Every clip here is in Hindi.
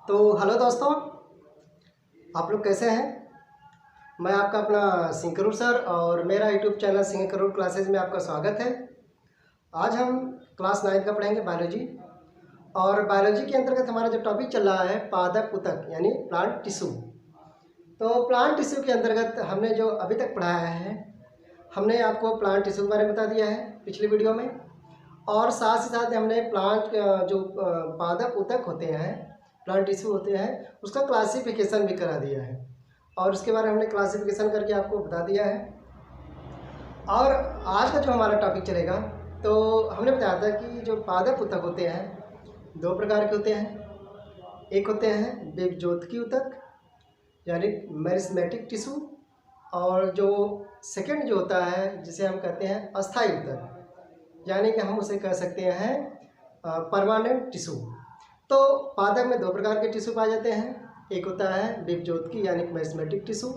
तो हेलो दोस्तों, आप लोग कैसे हैं। मैं आपका अपना सिंह सर और मेरा यूट्यूब चैनल सिंह क्लासेज में आपका स्वागत है। आज हम क्लास 9 का पढ़ेंगे बायोलॉजी। और बायोलॉजी के अंतर्गत हमारा जो टॉपिक चल रहा है पादप उत्तक यानी प्लांट टिश्यू। तो प्लांट टिश्यू के अंतर्गत हमने जो अभी तक पढ़ाया है, हमने आपको प्लांट टिश्यू के बारे में बता दिया है पिछली वीडियो में, और साथ ही साथ हमने प्लांट जो पादप उत्तक होते हैं, प्लांट टिश्यू होते हैं, उसका क्लासिफिकेशन भी करा दिया है और उसके बारे में हमने क्लासिफिकेशन करके आपको बता दिया है। और आज का जो हमारा टॉपिक चलेगा, तो हमने बताया था कि जो पादप उत्तक होते हैं दो प्रकार के होते हैं। एक होते हैं बीजोत्की उत्तक यानी मेरिस्मेटिक टिश्यू, और जो सेकंड जो होता है जिसे हम कहते हैं अस्थायी उत्तक, यानी कि हम उसे कह सकते हैं परमानेंट टिश्यू। तो पादप में दो प्रकार के टिश्यू पाए जाते हैं। एक होता है बीजोत्की यानी मेरिस्मेटिक टिश्यू,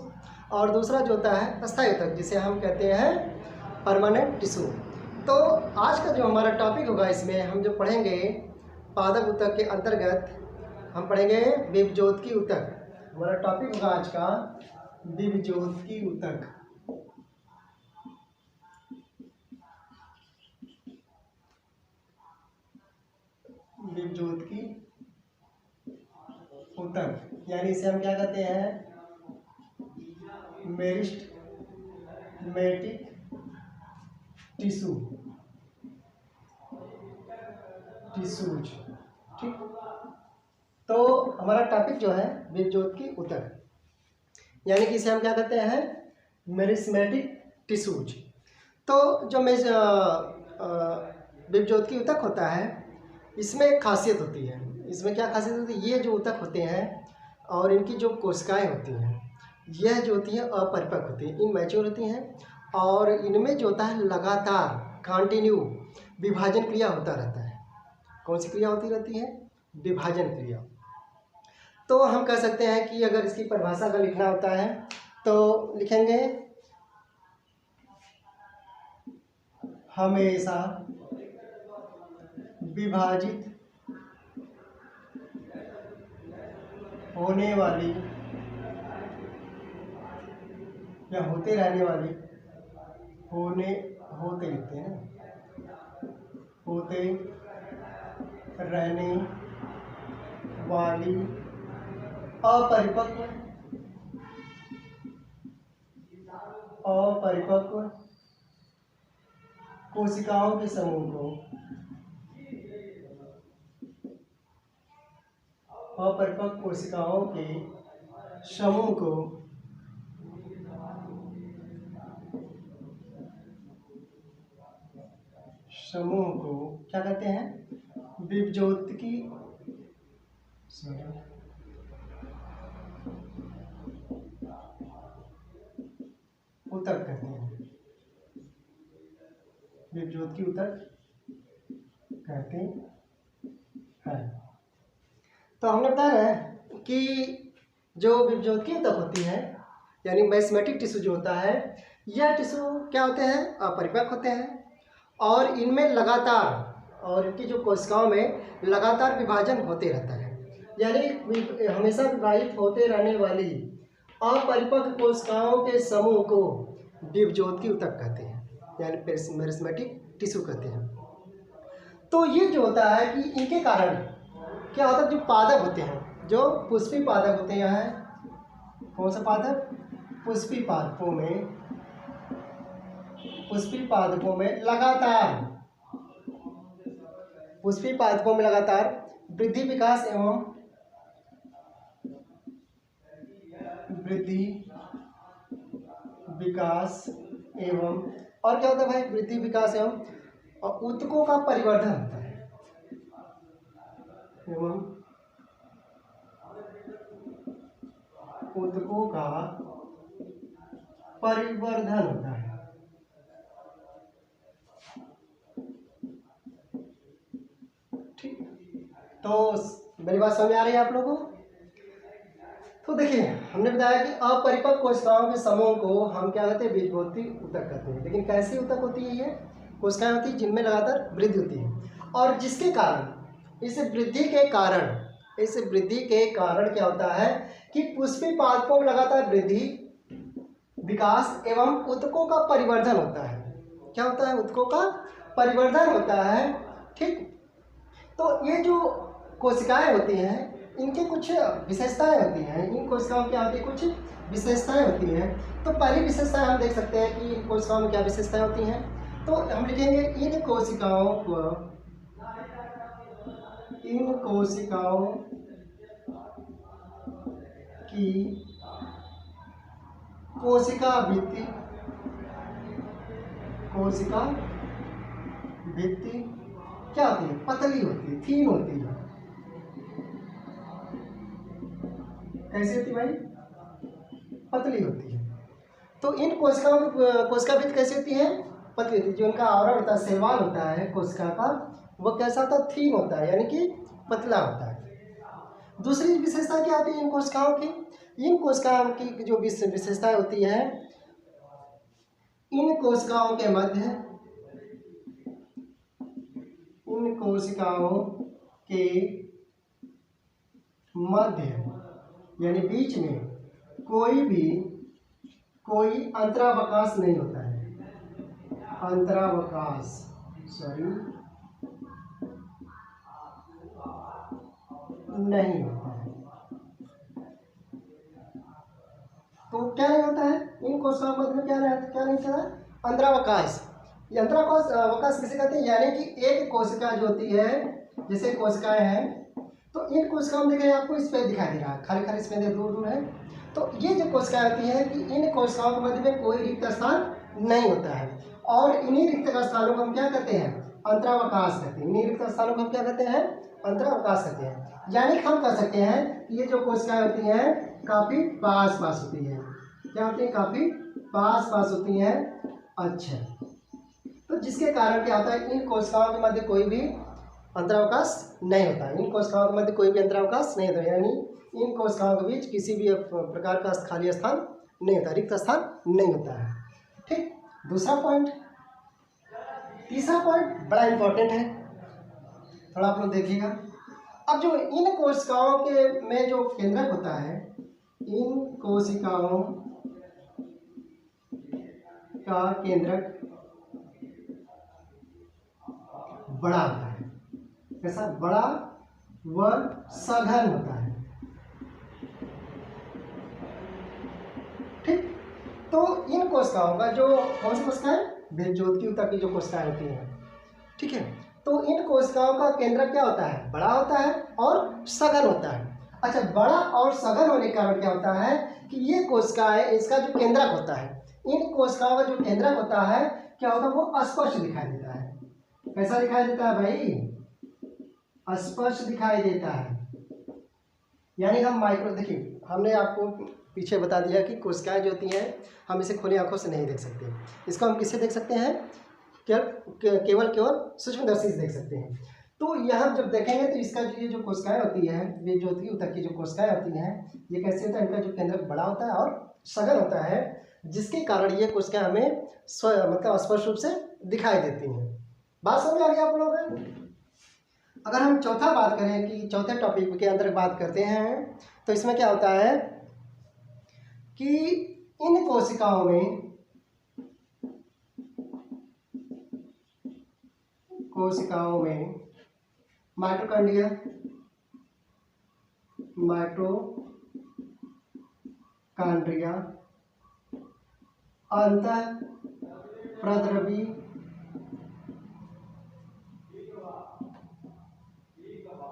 और दूसरा जो होता है अस्थायी उत्तक जिसे हम कहते हैं परमानेंट टिश्यू। तो आज का जो हमारा टॉपिक होगा, इसमें हम जो पढ़ेंगे पादप उत्तक के अंतर्गत हम पढ़ेंगे बीजोत्की उत्तक। हमारा टॉपिक होगा आज का बीजोत्की उत्तक। बीजोत्की उत्तक यानी इसे हम क्या कहते हैं, मेरिस्टेमेटिक टिश्यूज। ठीक, तो हमारा टॉपिक जो है बीजोत्की उत्तक, यानी कि इसे हम क्या कहते हैं, मेरिस्मेटिक टिश्यूज। तो जो बीजोत्की उत्तक होता है, इसमें एक खासियत होती है। इसमें क्या खासियत होती है, ये जो उत्तक होते हैं और इनकी जो कोशिकाएं होती हैं, यह जो होती हैं अपरिपक्व होती हैं, इनमैच्योर होती हैं, और इनमें जो होता है लगातार कंटिन्यू विभाजन क्रिया होता रहता है। कौन सी क्रिया होती रहती है, विभाजन क्रिया। तो हम कह सकते हैं कि अगर इसकी परिभाषा अगर लिखना होता है तो लिखेंगे हमेशा विभाजित होने वाली या होते रहने वाली होते लिखते हैं होते रहने वाली अपरिपक्व कोशिकाओं के समूह को अपरिपक्व कोशिकाओं के समूह को क्या कहते हैं, बीजोत्की उत्तक कहते हैं। बीजोत्की उत्तक कहते हैं। तो हमने बताया है कि जो बीजोत्की उत्तक होती है यानी मेरिस्मेटिक टिश्यू जो होता है, यह टिश्यू क्या होते हैं, अपरिपक्व होते हैं, और इनमें लगातार और इनकी जो कोशिकाओं में लगातार विभाजन होते रहता है, यानी हमेशा विभाजित होते रहने वाली अपरिपक्व कोशिकाओं के समूह को बीजोत्की उत्तक कहते हैं, यानी मेरिस्मेटिक टिश्यू कहते हैं। तो ये जो होता है कि इनके कारण क्या होता है, जो पादप होते हैं, जो पुष्पी पादप होते हैं, कौन सा पादप, पुष्पी पादपों में लगातार वृद्धि विकास एवं और क्या होता है भाई, वृद्धि विकास एवं ऊतकों का परिवर्धन होता है, एवं ऊतकों का परिवर्धन होता है। ठीक, तो मेरी बात समझ आ रही है आप लोगों को। तो देखिए, हमने बताया कि अपरिपक्व कोशिकाओं के समूह को हम क्या कहते हैं, बीजोत्की उत्तक कहते हैं। लेकिन कैसी उत्तक होती है, ये कोशिकाएं होती है जिनमें लगातार वृद्धि होती है, और जिसके कारण, इस वृद्धि के कारण इस वृद्धि के कारण क्या होता है कि पुष्पी पादपों में लगातार वृद्धि, विकास एवं ऊतकों का परिवर्धन होता है। क्या होता है? ऊतकों का परिवर्धन होता है। ठीक, तो ये जो कोशिकाएं होती हैं इनके कुछ विशेषताएं होती हैं। इन कोशिकाओं की आगे कुछ विशेषताएं होती हैं। तो पहली विशेषताएं हम देख सकते हैं कि इन कोशिकाओं में क्या विशेषताएं होती हैं। तो हम लिखेंगे इन कोशिकाओं की कोशिका भित्ति क्या होती है? पतली होती है, थीन होती है। कैसी होती है भाई? पतली होती है। तो इन कोशिकाओं की कोशिका भित्ति कैसी होती है? पतली होती है। जो इनका आवरण होता है, शैवाल होता है कोशिका का, वो कैसा होता है? थीन होता है, यानी कि पतला होता है। दूसरी विशेषता क्या होती है इन कोशिकाओं की? इन कोशिकाओं की जो विशेषता होती है, इन कोशिकाओं के मध्य यानी बीच में कोई अंतरावकाश नहीं होता है। नहीं होता है। तो क्या नहीं होता है इन कोशिकाओं के मध्य में? क्या नहीं होता है? अंतरावकाश। ये अंतरावकाश किसे कहते हैं? यानी कि एक कोशिका जो होती है, जैसे कोशिकाएं हैं, तो इन कोशिकाओं में देखें आपको इस पे दिखाई दे रहा है, खाली इसमें दूर है। तो ये जो कोशिकाएं होती हैं कि इन कोशिकाओं के मध्य में कोई रिक्त स्थान नहीं होता है, और इन्हीं रिक्त स्थानों को हम क्या कहते हैं? अंतरावकाश कहते हैं। इन्हीं रिक्त स्थानों को हम क्या कहते हैं? अंतरावकाश कहते हैं। यानी हम कह सकते हैं कि ये जो कोशिकाएं होती हैं काफी पास होती है। क्या होती है? काफी पास होती हैं। अच्छा, तो जिसके कारण क्या होता है? इन कोशिकाओं के मध्य कोई भी अंतरावकाश नहीं होता है। इन कोशिकाओं के मध्य कोई भी अंतरावकाश नहीं होता, यानी इन कोशिकाओं के बीच किसी भी प्रकार का खाली स्थान नहीं होता, रिक्त स्थान नहीं होता है। ठीक, दूसरा पॉइंट। तीसरा पॉइंट बड़ा इंपॉर्टेंट है, थोड़ा आप लोग देखिएगा। अब जो इन कोशिकाओं के में जो केंद्रक होता है, इन कोशिकाओं का केंद्रक बड़ा होता है। कैसा? बड़ा व सघन होता है। ठीक, तो इन कोशिकाओं का जो कौन सी कोशिकाएं? बेज्योतकी ऊतक की जो कोशिकाएं होती हैं, ठीक है, तो इन कोशिकाओं का केंद्रक क्या होता है? बड़ा होता है और सघन होता है। अच्छा, बड़ा और सघन होने के कारण क्या होता है कि ये कोशिकाएं, इसका जो केंद्रक होता है, इन कोशिकाओं का जो केंद्रक होता है क्या होता है? वो स्पष्ट दिखाई देता है। कैसा दिखाई देता है भाई? स्पष्ट दिखाई देता है। यानी हम माइक्रो, देखिए हमने आपको पीछे बता दिया कि कोशिकाएं जो होती हैं हम इसे खुली आंखों से नहीं देख सकते। इसको हम किससे देख सकते हैं? केवल सूक्ष्मदर्शी से देख सकते हैं। तो यहाँ जब देखेंगे तो इसका ये जो कोशिकाएं होती हैं, बेज्योतकी ऊतक की जो कोशिकाएं होती हैं, ये कैसे होता है? इनका जो केंद्रक बड़ा होता है और सघन होता है, जिसके कारण ये कोशिकाएं हमें मतलब स्पष्ट रूप से दिखाई देती हैं। बात समझ आ गई आप लोगों को? अगर हम चौथा बात करें कि चौथे टॉपिक के अंदर बात करते हैं, तो इसमें क्या होता है कि इन कोशिकाओं में माइटोकॉन्ड्रिया,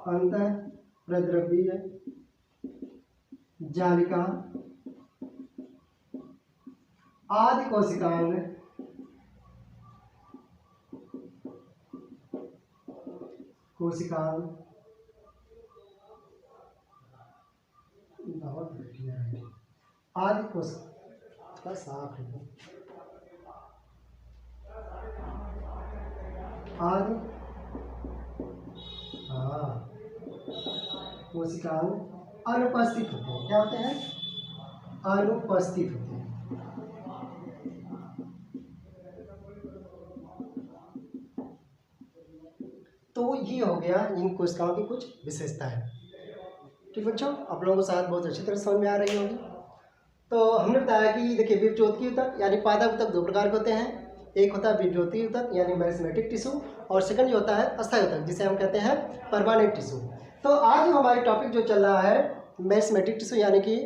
अंतःप्रद्रव्य जालिका आदि कोशिकांग आदि कोशिका साफ है आदि कोशिकाएं अनुपस्थित होते हैं। क्या होते हैं? अनुपस्थित होते हैं। तो ये हो गया इन कोशिकाओं की कुछ विशेषता है। ठीक बच्चों, आप लोगों को शायद बहुत अच्छी तरह समझ में आ रही होगी। तो हमने बताया कि देखिए विभज्योति ऊतक यानी पादप ऊतक दो प्रकार के होते हैं। एक होता है विभज्योति ऊतक यानी मेरिस्टेमेटिक टिश्यू, और सेकंड जो होता है अस्थायी ऊतक जिसे हम कहते हैं परमानेंट टिश्यू। तो आज जो हमारी टॉपिक जो चल रहा है मेरिस्टेमेटिक टिश्यू यानी कि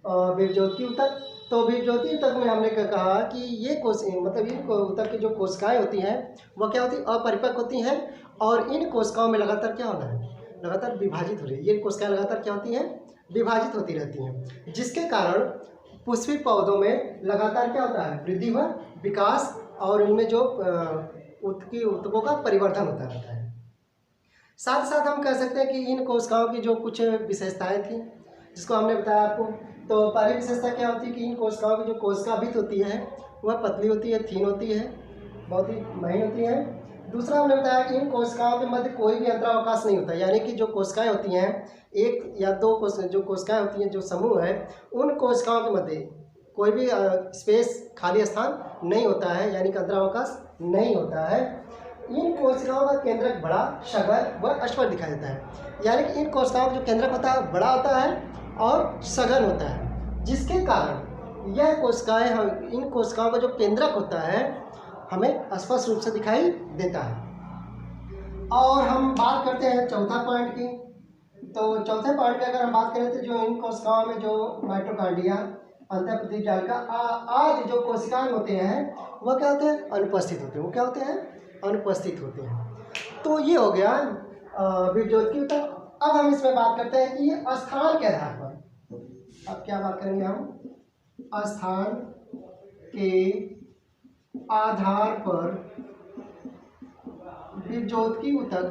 विभज्योति ऊतक। तो विभज्योति ऊतक में हमने कहा कि ये मतलब इन ऊतक की जो कोशिकाएं होती हैं वह क्या होती है, अपरिपक्व होती हैं, और इन कोशिकाओं में लगातार क्या होना है, लगातार विभाजित हो रही है। ये कोशिकाएं लगातार क्या होती हैं, विभाजित होती रहती हैं, जिसके कारण पुष्पित पौधों में लगातार क्या होता है, वृद्धि व विकास, और इनमें जो ऊतकों का परिवर्तन होता रहता है। साथ ही साथ हम कह सकते हैं कि इन कोशिकाओं की जो कुछ विशेषताएं थी जिसको हमने बताया आपको। तो पहली विशेषता क्या होती है कि इन कोशिकाओं की जो कोशिका भित्ति होती है वह पतली होती है, थीन होती है, बहुत ही महीन होती है। दूसरा हमने बताया कि इन कोशिकाओं के मध्य कोई भी अंतरावकाश नहीं होता, यानी कि जो कोशिकाएं होती हैं, एक या दो जो कोशिकाएं होती हैं, जो समूह है, उन कोशिकाओं के मध्य कोई भी स्पेस खाली स्थान नहीं होता है, यानी कि अंतरावकाश नहीं होता है। इन कोशिकाओं का केंद्रक बड़ा, सघन व अस्पर दिखाई देता है, यानी कि इन कोशिकाओं का जो केंद्रक होता है बड़ा होता है और सघन होता है, जिसके कारण यह कोशिकाएं इन कोशिकाओं का जो केंद्रक होता है हमें स्पष्ट रूप से दिखाई देता है। और हम बात करते हैं चौथा पॉइंट की। तो चौथे पॉइंट की अगर हम बात करें तो जो इन कोशिकाओं में जो माइटोकॉन्ड्रिया, अंतःप्राथमिक जालिका आदि जो कोशिकाएं होते हैं वह क्या होते हैं, अनुपस्थित होते हैं। वो क्या होते हैं, अनुपस्थित होते हैं। तो ये हो गया विभज्योति ऊतक। अब हम इसमें बात करते हैं कि ये स्थान के आधार पर, अब क्या बात करेंगे हम, स्थान के आधार पर विभज्योति ऊतक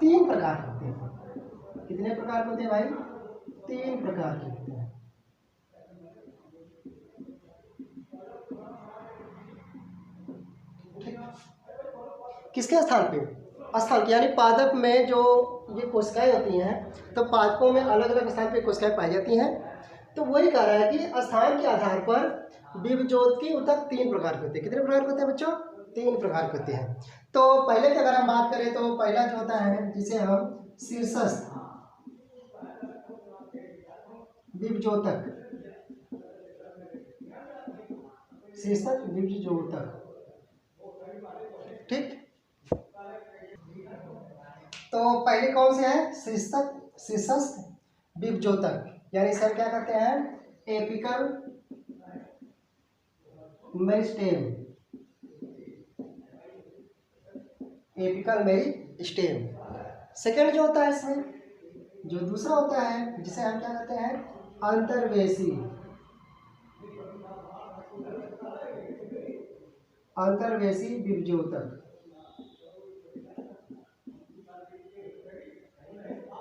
तीन प्रकार के होते हैं। कितने प्रकार के होते हैं भाई, तीन प्रकार के होते हैं। किसके स्थान पे, स्थल यानी पादप में जो ये कोशिकाएं होती हैं, तो पादपों में अलग अलग स्थान पे कोशिकाएं पाई जाती हैं। तो वही कह रहा है कि स्थान के आधार पर विभज्योति ऊतक तीन प्रकार के होते हैं। कितने प्रकार के होते हैं बच्चों, तीन प्रकार के होते हैं। तो पहले की अगर हम बात करें तो पहला जो होता है जिसे हम शीर्षस्थ विभज्योतक, शीर्षस्थ विभज्योतक, ठीक। तो पहले कौन से है, शीर्षस्थ विभज्योतक, यानी इसे हम क्या कहते हैं, apical meristem, apical meristem. Second जो होता है इसमें, जो दूसरा होता है जिसे हम क्या कहते हैं, अंतर्वेशी, अंतर्वेशी विभज्योतक,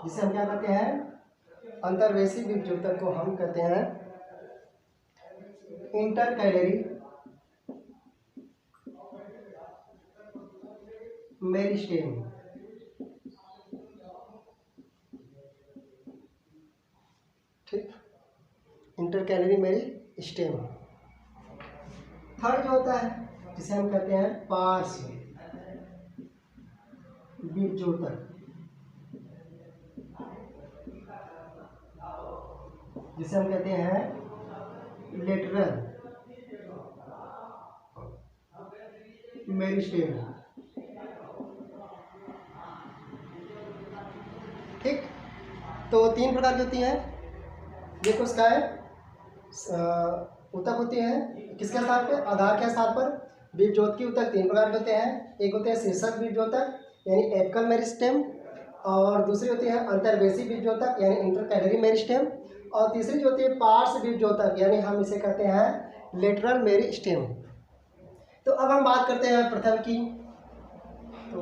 जिसे हम क्या कहते हैं, अंतर्वेशी विभज्योतक को हम कहते हैं इंटरकैलरी मेरिस्टेम। ठीक, इंटरकैलरी मेरिस्टेम। थर्ड जो होता है जिसे हम कहते हैं पार्श्व विभज्योतक, जिसे हम कहते हैं लेटरल मेरिस्टेम। ठीक, तो तीन प्रकार की होती हैं ये कोशिकाएं, ऊतक होती हैं किसके आधार पर, आधार के आधार पर। विभज्योति ऊतक तीन प्रकार के होते हैं, एक होते हैं शीर्षक विभज्योतक यानी एपिकल मेरिस्टेम, और दूसरी होती है अंतर्वेशी विभज्योतक यानी इंटरकैलरी मेरिस्टेम, और तीसरी जो होती है पार्श्व विभज्योतक यानी हम इसे कहते हैं लेटरल मेरिस्टेम। तो अब हम बात करते हैं प्रथम की। तो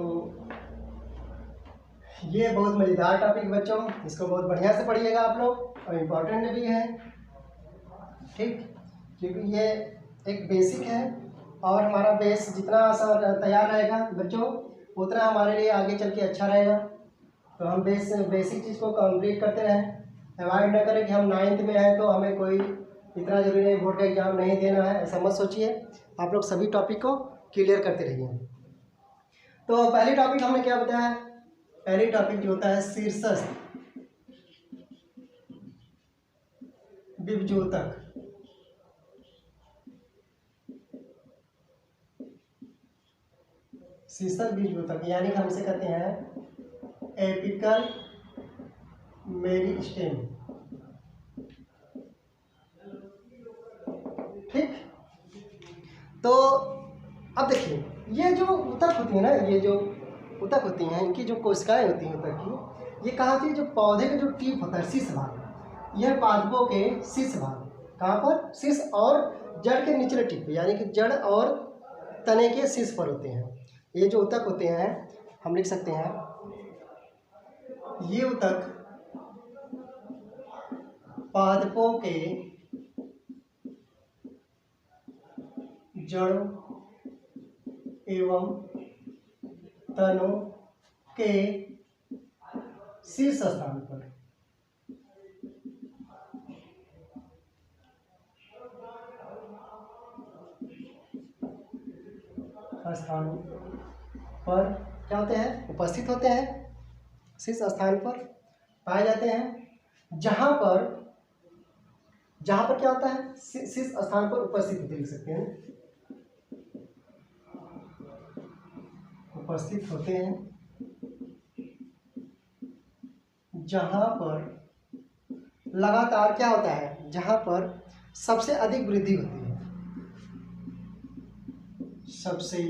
ये बहुत मज़ेदार टॉपिक बच्चों, इसको बहुत बढ़िया से पढ़िएगा आप लोग, और इम्पोर्टेंट भी है, ठीक, क्योंकि ये एक बेसिक है, और हमारा बेस जितना आसान तैयार रहेगा बच्चों उतना हमारे लिए आगे चल के अच्छा रहेगा। तो हम बेसिक चीज़ को कंप्लीट करते रहें, अवॉइड न करें कि हम 9th में आए तो हमें कोई इतना जरूरी नहीं, बोर्ड का एग्ज़ाम नहीं देना है, ऐसा मत सोचिए। आप लोग सभी टॉपिक को क्लियर करते रहिए। तो पहली टॉपिक हमने क्या बताया, पहली टॉपिक जो होता है शीर्षस्थ विभज्योतक। शीर्षक विभज्योतक यानी हम इसे कहते हैं एपिकल मेरिस्टेम। ठीक, तो अब देखिए ये जो ऊतक होती है ना, ये जो ऊतक होती हैं इनकी जो कोशिकाएं होती हैं ऊतक की, ये कहाँ की, जो पौधे का जो टिप होता है शीर्ष भाग, यह पादपों के शीर्ष भाग, कहाँ पर, शीर्ष और जड़ के निचले टिप, यानी कि जड़ और तने के शीर्ष पर होते हैं। ये जो ऊतक होते हैं हम लिख सकते हैं, ये ऊतक पादपों के जड़ों एवं तनों के शीर्ष स्थान पर क्या होते हैं, उपस्थित होते हैं, शीर्ष स्थान पर पाए जाते हैं, जहां पर क्या होता है, शीर्ष स्थान पर उपस्थित होते, लिख सकते हैं उपस्थित होते हैं, जहां पर लगातार क्या होता है, जहां पर सबसे अधिक वृद्धि होती है, सबसे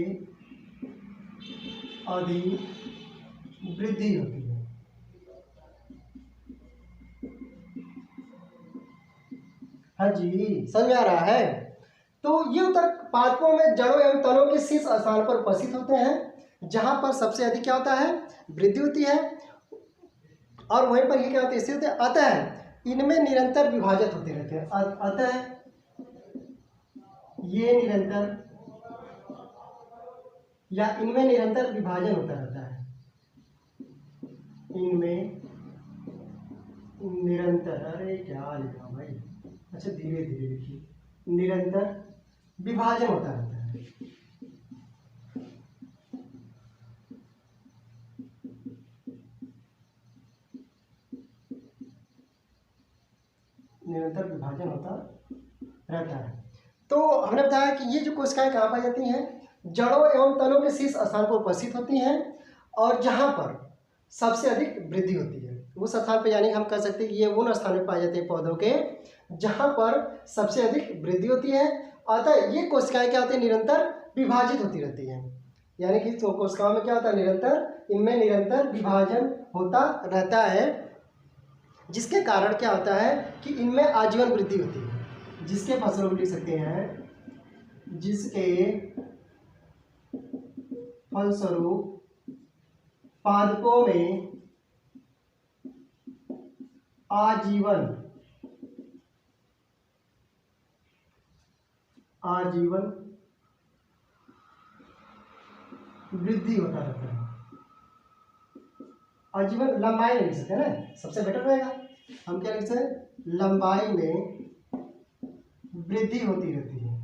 अधिक वृद्धि होती है। हाँ जी, समझ में आ रहा है। तो ये ऊतक पादपों में जड़ों एवं तनों के शीर्ष स्थान पर उपस्थित होते हैं, जहां पर सबसे अधिक क्या होता है, वृद्धि होती है, और वहीं पर ये क्या होती है, स्थित होते हैं। अतः इनमें निरंतर विभाजित होते रहते हैं, अतः ये निरंतर या इनमें निरंतर विभाजन होता रहता है, इनमें निरंतर, अरे क्या लिखा भाई, अच्छा धीरे धीरे लिखिए, निरंतर विभाजन होता रहता है। निरंतर विभाजन होता रहता है। तो हमने बताया कि ये जो कोशिकाएं कहाँ पाई जाती हैं, जड़ों एवं तनों के शीर्ष स्थान पर उपस्थित होती हैं, और जहाँ पर सबसे अधिक वृद्धि होती है उस स्थान पर, यानी हम कह सकते हैं कि ये उन स्थान में पाए जाते हैं पौधों के जहाँ पर सबसे अधिक वृद्धि होती है। अतः ये कोशिकाएं क्या होती है, निरंतर विभाजित होती रहती हैं, यानी कि तो कोशिकाओं में क्या होता है, निरंतर, इनमें निरंतर विभाजन होता रहता है, जिसके कारण क्या होता है कि इनमें आजीवन वृद्धि होती है, जिसके फलस्वरूप लिख सकते हैं, जिसके फलस्वरूप पादपों में आजीवन वृद्धि होता रहता है। आजीवन लंबाई में लिख सकते हैं ना, सबसे बेटर रहेगा, हम क्या लिख सकते हैं, लंबाई में वृद्धि होती रहती है।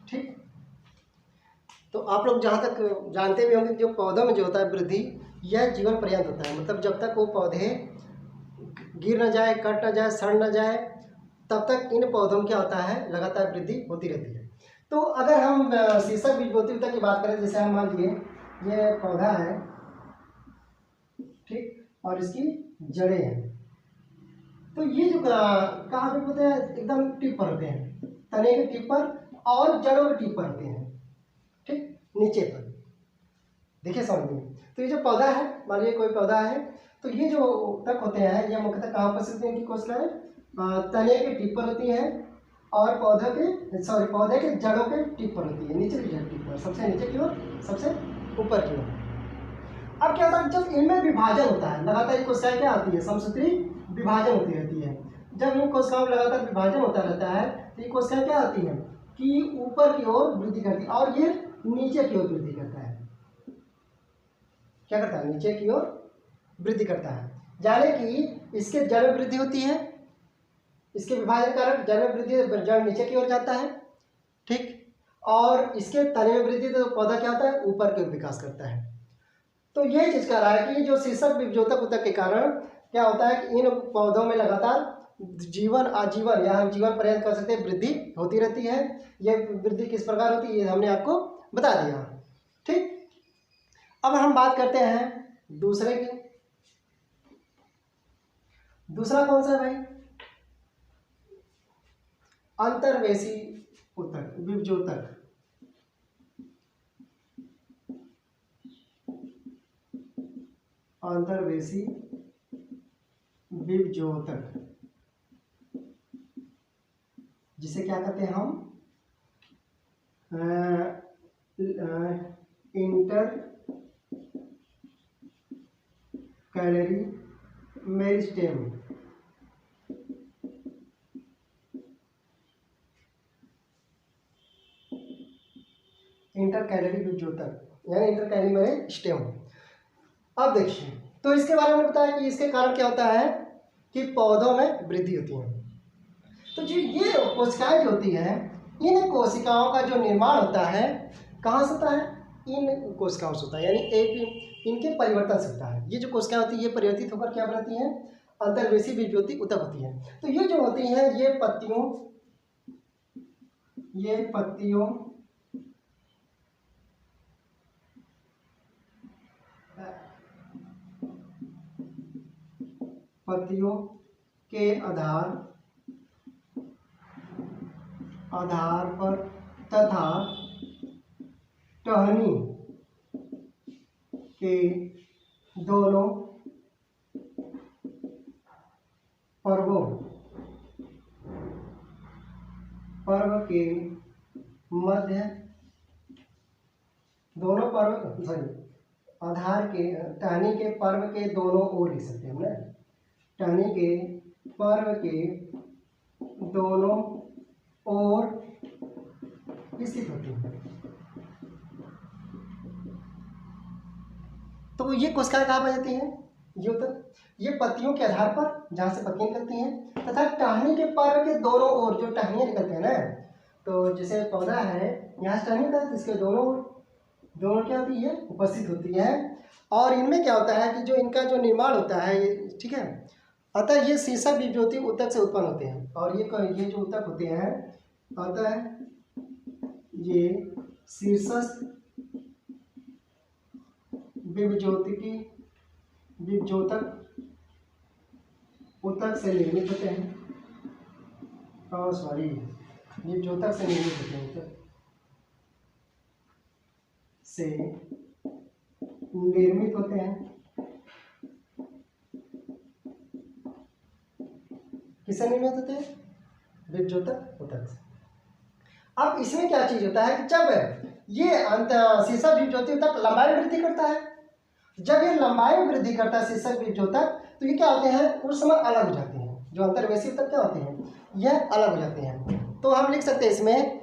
ठीक, तो आप लोग जहाँ तक जानते भी होंगे जो पौधों में जो होता है वृद्धि, यह जीवन पर्यंत होता है, मतलब जब तक वो पौधे गिर न जाए, कट न जाए, सड़ न जाए, तब तक इन पौधों में क्या होता है, लगातार वृद्धि होती रहती है। तो अगर हम शीर्षक बीजभूतिकता की बात करें, जैसे हम मान लीजिए ये पौधा है, ठीक, और इसकी जड़ें हैं, तो ये जो कहाँ पे होते हैं, एकदम टिप पर होते हैं, तने के टिप पर और जड़ों के टिप पर होते हैं, ठीक, नीचे पर, देखिए समझ में। तो ये जो पौधा है, मान लीजिए कोई पौधा है, तो ये जो तक होते हैं, ये मुख्यतः कहाँ पर होती है, इनकी कोशिकाएं तने के टिप पर होती हैं, और पौधे के जड़ों के टिप पर होती है, नीचे की जड़ टिप पर, सबसे नीचे की ओर, सबसे ऊपर की ओर। अब क्या होता है, जब इनमें विभाजन होता है, लगातार कोशिकाएं क्या आती है, समसूत्री विभाजन होती रहती है। जब इन कोशिकाओं में लगातार विभाजन होता रहता है, तो ये कोशिकाएं क्या आती हैं कि ऊपर की ओर वृद्धि करती है, और ये नीचे की ओर वृद्धि करता है। क्या करता है, नीचे की ओर वृद्धि करता है, यानी कि इसके जड़ में वृद्धि होती है, इसके विभाजन के कारण जड़ में वृद्धि, जड़ नीचे की ओर जाता है, ठीक। और इसके तने में वृद्धि तो पौधा क्या होता है, ऊपर के विकास करता है। तो ये चीज कह रहा है कि जो शीर्षक विभजोतक ऊतक के कारण क्या होता है कि इन पौधों में लगातार जीवन आजीवन या हम जीवन पर्यंत कर सकते हैं वृद्धि होती रहती है। ये वृद्धि किस प्रकार होती है ये हमने आपको बता दिया, ठीक। अब हम बात करते हैं दूसरे की। दूसरा कौन सा है भाई, अंतर्वेशी ऊतक, विभजोतक। अंतर्वेशी विभजोतक, जिसे क्या कहते हैं हम, intercalary meristem. Intercalary विभजोतक यानी इंटर कैलरी मेरिस्टेम। अब देखिए, तो इसके बारे में बताया कि इसके कारण क्या होता है कि पौधों में वृद्धि होती है। तो जो ये कोशिकाएं जो होती हैं, इन कोशिकाओं का जो निर्माण होता है कहाँ से होता है, इन कोशिकाओं से होता है, यानी एक इनके परिवर्तन से होता है। ये जो कोशिकाएं होती है ये परिवर्तित होकर क्या बनती हैं, अंतर्वेशी विभजोती ऊतक होती है। तो ये जो होती हैं ये पत्तियों के आधार पर तथा टहनी के दोनों पर्व के मध्य, दोनों पर्व सॉरी आधार के टहनी के पर्व के दोनों ओर लिख सकते हैं हम ना, टहनी के पर्व के दोनों ओर स्थित होती है। तो ये कोशिकाएं कहाँ पाई जाती हैं, ये पत्तियों के आधार पर जहाँ से पत्तियां निकलती हैं तथा टहनी के पर्व के दोनों ओर, जो टहनियाँ निकलते हैं ना, तो जैसे पौधा है यहाँ से टहनी निकलती है, इसके दोनों क्या होती है, उपस्थित होती है। और इनमें क्या होता है कि जो इनका जो निर्माण होता है ये, ठीक है, अतः ये शीर्षक विभजोती ऊतक से उत्पन्न होते हैं। और ये जो ऊतक होते हैं अतः ये शीर्षक विभजोतक ऊतक से निर्मित होते हैं, विभजोतक से निर्मित होते हैं, ऊतक से निर्मित होते हैं। किससे निर्मित होते हैं, विभजोतक ऊतक से। अब इसमें क्या चीज होता है कि जब ये शीर्षक विभजोती ऊतक लंबाई में वृद्धि करता है, जब ये लंबाई में वृद्धि करता है शीर्षक विभजोतक, तो ये क्या होते हैं उस समय अलग हो जाते हैं। जो अंतर्वेशी ऊतक क्या होते हैं, यह अलग हो जाते हैं। तो हम लिख सकते हैं इसमें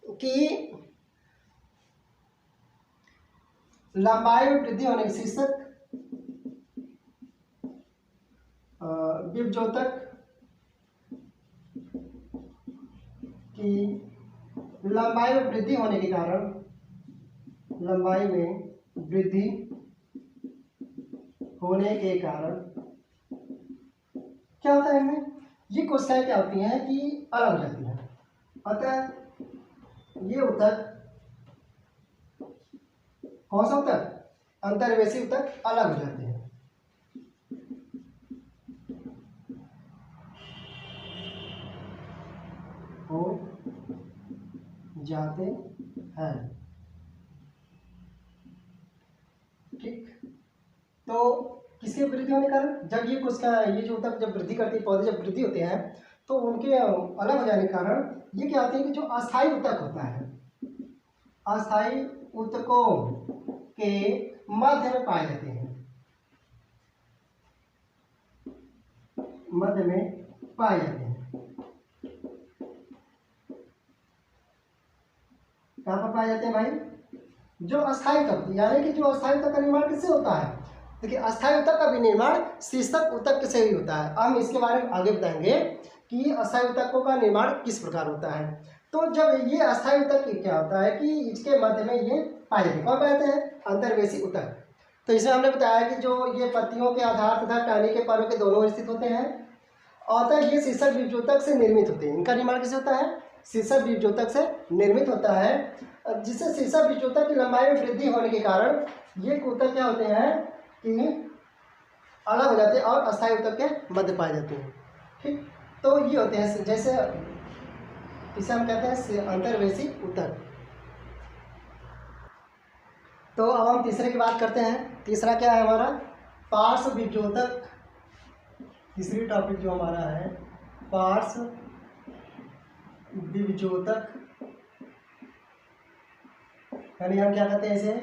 कि लंबाई में वृद्धि होने के शीर्षक विभजोतक की लंबाई में वृद्धि होने के कारण, लंबाई में वृद्धि होने के कारण क्या होता है इनमें, ये कोशिकाएं क्या होती हैं कि अलग हो जाती हैं। अतः ये ऊतक कौन सा ऊतक, अंतर्वेशी ऊतक अलग हो जाते हैं। हो जाते हैं, ठीक। तो किसके वृद्धि होने के कारण, जब ये कोशिका ये जो ऊतक जब वृद्धि करती है, पौधे जब वृद्धि होते हैं तो उनके अलग हो जाने के कारण ये क्या होते हैं कि जो अस्थायी ऊतक होता है, अस्थायी ऊतकों के मध्य में पाए जाते हैं, मध्य में पाए जाते हैं। कहाँ पर पाए जाते हैं भाई, जो अस्थायी ऊतक, यानी कि जो अस्थायी ऊतक का निर्माण किससे होता है, देखिए अस्थायी ऊतक का विनिर्माण शीर्षक ऊतक से ही होता है। हम इसके बारे में आगे बताएंगे कि अस्थायी ऊतकों का निर्माण किस प्रकार होता है। तो जब ये अस्थायी ऊतक क्या होता है कि इसके मध्य में ये पाए जाते हैं। कौन पाए जाते हैं? अंतर्वेशी ऊतक। तो इसमें हमने बताया कि जो ये पत्तियों के आधार तथा टहनी के पर्व के दोनों स्थित होते हैं और ये शीर्षक बीजोतक से निर्मित होते हैं। इनका निर्माण कैसे होता है? शीर्षक बीजोतक से निर्मित होता है, जिससे शीर्षक बीजोतक की लंबाई में वृद्धि होने के कारण ये ऊतक क्या होते हैं कि अलग हो जाते हैं और अस्थायी ऊतक के मध्य पाए जाते हैं। ठीक, तो ये होते हैं जैसे इसे हम कहते हैं अंतर्वेशी ऊतक। तो अब हम तीसरे की बात करते हैं। तीसरा क्या है हमारा? पार्श्व बीजोतक। तीसरी टॉपिक जो हमारा है पार्श्व बीजोतक, यानी हम क्या कहते हैं इसे?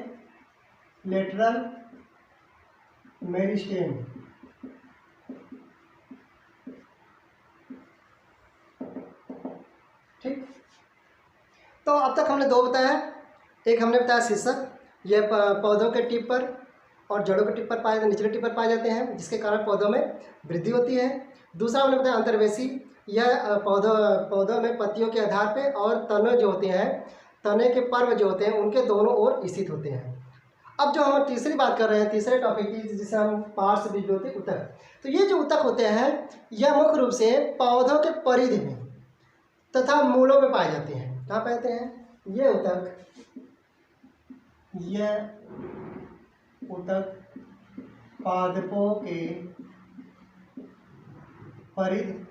Lateral meristem. ठीक, तो अब तक हमने दो बताया। एक हमने बताया शीर्षक, यह पौधों के टिप पर और जड़ों के टिप पर पाए, निचले टिप पर पाए जाते हैं, जिसके कारण पौधों में वृद्धि होती है। दूसरा हमने बताया अंतर्वेशी, यह पौधों में पत्तियों के आधार पे और तने जो होते हैं, तने के पर्व जो होते हैं उनके दोनों ओर स्थित होते हैं। अब जो हम तीसरी बात कर रहे हैं, तीसरे टॉपिक की, जिसे हम पार्श्व बीजोतक ऊतक। तो ये जो ऊतक होते हैं यह मुख्य रूप से पौधों के परिधि में तथा मूलों में पाए जाते हैं। कहाँ पाते हैं ये ऊतक? यह ऊतक पादपों के परिधि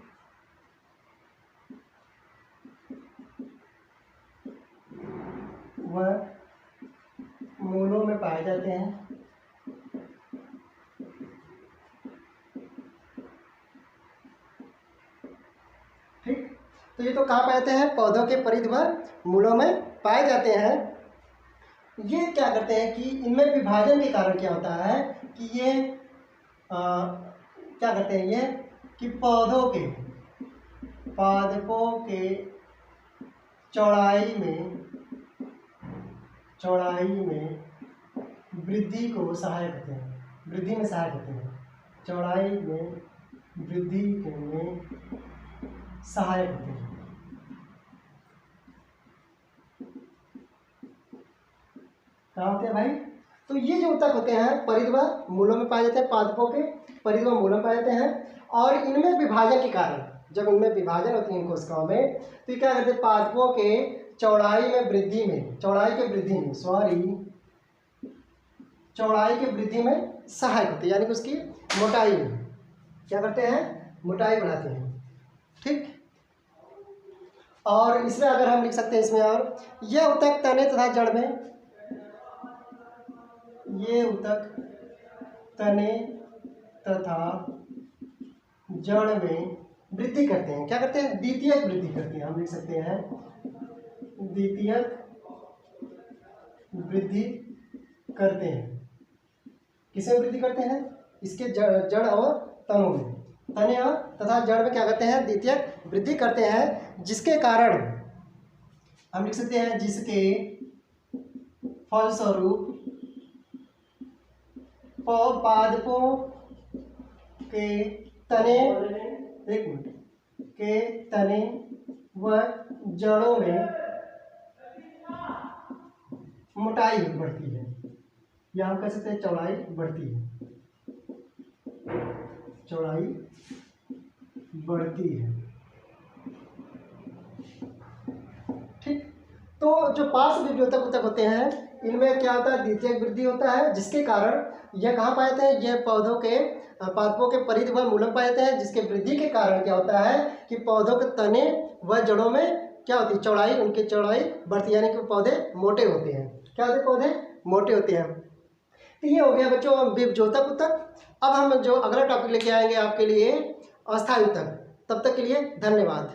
व मूलों में पाए जाते हैं। ठीक, तो ये तो कहाँ पाए जाते हैं? पौधों के परिधि व मूलों में पाए जाते हैं। ये क्या करते हैं कि इनमें विभाजन के कारण क्या होता है कि ये क्या करते हैं ये कि पादपों के चौड़ाई में वृद्धि को सहायक होते हैं, वृद्धि में सहायक होते हैं, चौड़ाई में वृद्धि में सहायक होते हैं। क्या होते हैं भाई? तो ये जो ऊतक होते हैं परिधि व मूलों में पाए जाते हैं, पादपों के परिधि व मूलों में पाए जाते हैं। और इनमें विभाजन के कारण, जब इनमें विभाजन होती है इन कोशिकाओं में, तो ये क्या करते हैं? पादपों के चौड़ाई के वृद्धि में सहायक होते हैं, यानी कि उसकी मोटाई में क्या करते हैं? मोटाई बढ़ाते हैं। ठीक, और इसमें अगर हम लिख सकते हैं इसमें, और यह ऊतक तने तथा जड़ में, ये ऊतक तने तथा जड़ में वृद्धि करते हैं। क्या करते हैं? द्वितीयक वृद्धि करते हैं। हम लिख सकते हैं द्वितीयक वृद्धि करते हैं। किसमें वृद्धि करते हैं? इसके जड़ और तनों में, तने और तथा जड़ में क्या करते हैं? द्वितीयक वृद्धि करते हैं, जिसके कारण हम लिख सकते हैं जिसके फलस्वरूप पादपों के तने व जड़ों में मोटाई बढ़ती है, या हम कह सकते हैं चौड़ाई बढ़ती है, चौड़ाई बढ़ती है। ठीक, तो जो पार्श्व बीजोतक ऊतक होते हैं इनमें क्या होता है? द्वितीयक वृद्धि होता है, जिसके कारण यह कहाँ पाए जाते हैं? यह पादपों के परिधि व मूलों में पाए जाते हैं, जिसके वृद्धि के कारण क्या होता है कि पौधों के तने व जड़ों में क्या होती है? चौड़ाई, उनकी चौड़ाई बढ़ती है, यानी कि पौधे मोटे होते हैं। क्या होते हैं? पौधे मोटे होते हैं। तो ये हो गया बच्चों बीजोतक ऊतक। अब हम जो अगला टॉपिक लेके आएंगे आपके लिए अस्थायी ऊतक। तब तक के लिए धन्यवाद।